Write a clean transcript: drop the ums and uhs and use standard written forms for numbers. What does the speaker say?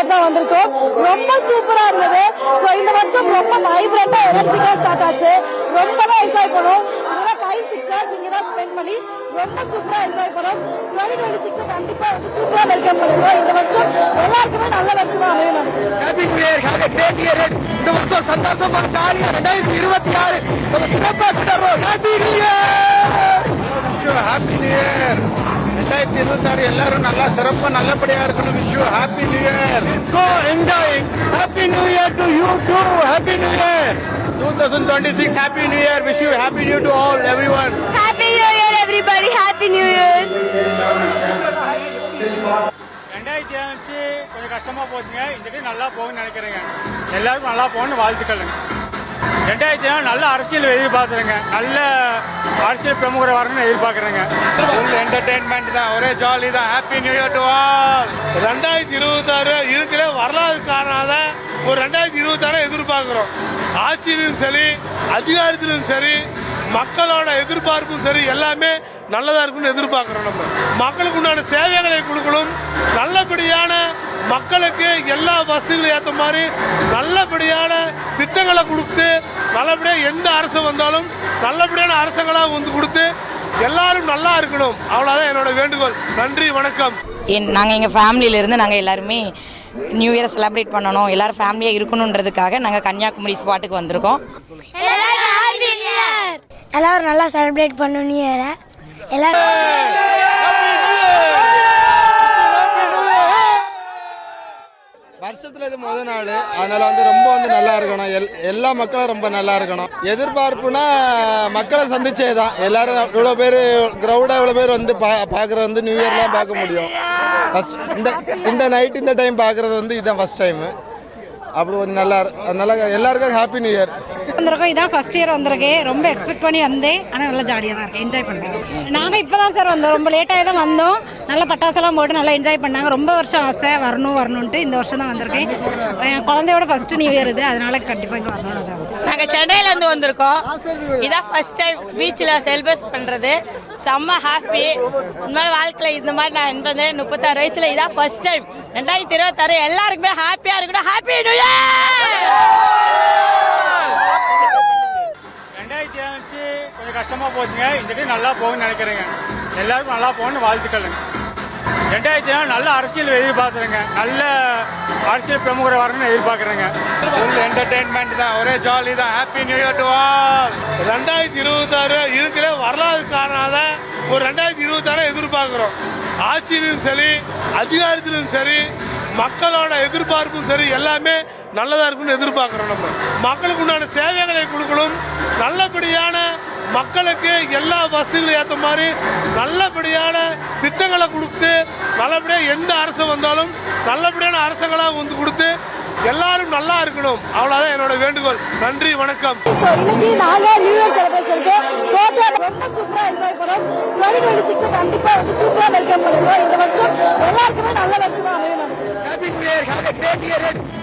பார்த்து தான் வந்திருக்கோம். ரொம்ப சூப்பரா இருந்தது. ஸோ இந்த வருஷம் ரொம்ப வைப்ரண்டா எனர்ஜிக்கா ஸ்டார்ட் ஆச்சு. ரொம்பவே என்ஜாய் பண்ணோம். 5-6 hours இங்க தான் ஸ்பெண்ட் பண்ணி ரொம்ப சூப்பரா என்ஜாய் பண்ணோம். 2026 கண்டிப்பா சூப்பரா வெல்கம் பண்ணுவோம். இந்த வருஷம் எல்லாருக்குமே நல்ல வருஷமா அமையும். Happy new year, have a great year. இந்த வருஷம் சந்தோஷமா ஜாலியா 2026 நம்ம சிறப்பா கொண்டாடுறோம். Happy new year, happy new year. 2026 எல்லாரும் நல்லா சிறப்பா நல்லபடியா இருக்கணும். Wish you happy new year. So enjoying. Happy new year to you too. Happy new year 2026. Happy new year. Wish you happy new to all everyone. Happy New Year everybody. Happy New Year. 2025 கொஞ்சம் கஷ்டமா போச்சுங்க. இந்த time நல்லா போகும்னு நினைக்கிறேங்க. எல்லாருக்கும் நல்லா போகணும்னு வாழ்த்துக்களுங்க. 2025 நல்ல அரசியல் எதிர்பார்க்குறேங்க. நல்ல அரசியல் பிரமுகரை வரணும்னு எதிர்பார்க்குறேங்க. ஃபுல் என்டர்டெயின்மெண்ட் தான், ஒரே ஜாலி தான். Happy new year to all. 2026 இருக்கிற வரலாறு காரணாத ஒரு 2026 எதிர்பார்க்கிறோம். ஆட்சியிலும் சரி, அதிகாரத்திலும் சரி, மக்களோட எதிர்பார்ப்பும் சரி, எல்லாமே நல்லதா இருக்குன்னு எதிர்பார்க்கிறோம். நம்ம மக்களுக்கு உண்டான சேவைகளை கொடுக்கணும். நல்லபடியான மக்களுக்கு எல்லா வசதிகளும் ஏற்ற மாதிரி நல்லபடியான திட்டங்களை கொடுத்து, நல்லபடியாக எந்த அரசு வந்தாலும் நல்லபடியான அரசுகளாக வந்து கொடுத்து எல்லாரும் நல்லா இருக்கணும். அவ்வளோதான் என்னோட வேண்டுகோள். நன்றி, வணக்கம். நாங்கள் எங்கள் ஃபேமிலியிலேருந்து நாங்கள் எல்லாருமே நியூ இயர் செலிப்ரேட் பண்ணணும், எல்லோரும் ஃபேமிலியாக இருக்கணுன்றதுக்காக நாங்கள் கன்னியாகுமரி ஸ்பாட்டுக்கு வந்திருக்கோம். எல்லாரும் நல்லா செலிப்ரேட் பண்ணணும் நியூ இயரை. எல்லாரும் வருஷத்துல இது முதல் நாள், அதனால ரொம்ப நல்லா இருக்கணும். எல்லா மக்களும் ரொம்ப நல்லா இருக்கணும். எதிர்பார்ப்புனா மக்களை சந்திச்சே தான். எல்லாரும் இவ்வளோ பேர் கிரௌடாக இவ்வளோ பேர் வந்து பார்க்குறது நியூ இயர்லாம் பார்க்க முடியும். ஃபஸ்ட் இந்த நைட் இந்த டைம் பார்க்குறது இதுதான் ஃபஸ்ட் டைமு. அப்படி ஒரு நல்லா எல்லாருக்கும் ஹாப்பி நியூ இயர். வந்திருக்கோம். இதான் ஃபர்ஸ்ட் இயர் வந்திருக்கேன். ரொம்ப எக்ஸ்பெக்ட் பண்ணி வந்தேன். ஆனால் நல்லா ஜாலியாக தான் இருக்கேன். என்ஜாய் பண்ணுறேன். நாங்கள் இப்போ தான் சார் வந்தோம். ரொம்ப லேட்டாக தான் வந்தோம். நல்லா பட்டாசெல்லாம் போட்டு நல்லா என்ஜாய் பண்ணாங்க. ரொம்ப வருஷம் ஆசை வரணுன்ட்டு இந்த வருஷம் தான் வந்திருக்கேன். என் குழந்தையோட ஃபர்ஸ்ட் நியூ இயர் இது, அதனால கண்டிப்பாக இங்கே வரணும். நாங்கள் சென்னையிலேருந்து வந்திருக்கோம். இதான் ஃபர்ஸ்ட் டைம் பீச்சில் செலிப்ரேட் பண்ணுறது. செம்ம ஹாப்பி. உண்மையாக வாழ்க்கையில் இந்த மாதிரி நான் என்பது 36 வயசில் இதான் ஃபர்ஸ்ட் டைம். 2026 எல்லாருக்குமே ஹாப்பியாக இருக்கணும். Happy new year. 2025 கொஞ்சம் கஷ்டமா போச்சுங்க. இந்த டைம் நல்லா போகும்னு நினைக்கிறேங்க. எல்லாருக்கும் நல்லா போகணும்னு வாழ்த்துக்களுங்க. 2025 நல்ல அரசியல் எதிர்பார்க்குறேங்க. நல்ல அரசியல் பிரமுகரை வரணும்னு எதிர்பார்க்குறேங்க. ஃபுல் என்டர்டெயின்மெண்ட் தான், ஒரே ஜாலி தான். Happy new year to all. 2026 இருக்கிற வரலாறு காரணாத ஒரு 2026 எதிர்பார்க்கிறோம். ஆட்சியிலும் சரி, அதிகாரத்திலும் சரி, மக்களோட எதிர்பார்ப்பும் சரி, எல்லாமே நல்லதா இருக்குன்னு எதிர்பார்க்கிறோம். நம்ம மக்களுக்கு உண்டான சேவைகளை கொடுக்கணும். நல்லபடியான மக்களுக்கு எல்லா வசதிகளும் ஏற்ற மாதிரி நல்லபடியான திட்டங்களை கொடுத்து, நல்லபடியாக எந்த அரசு வந்தாலும் நல்லபடியான அரசுகளாக வந்து கொடுத்து எல்லாரும் நல்லா இருக்கணும். அவ்வளோதான் என்னோட வேண்டுகோள். நன்றி, வணக்கம். இன்னைக்கு நாங்க நியூ இயர் செலிப்ரேஷனுக்கு ரொம்ப சூப்பரா என்ஜாய் பண்ணோம். 2026 கண்டிப்பா சூப்பரா வெல்கம் பண்ணுவோம். இந்த வருஷம் எல்லாருக்குமே நல்ல வருஷமா அமையும். Happy new year, have a great year.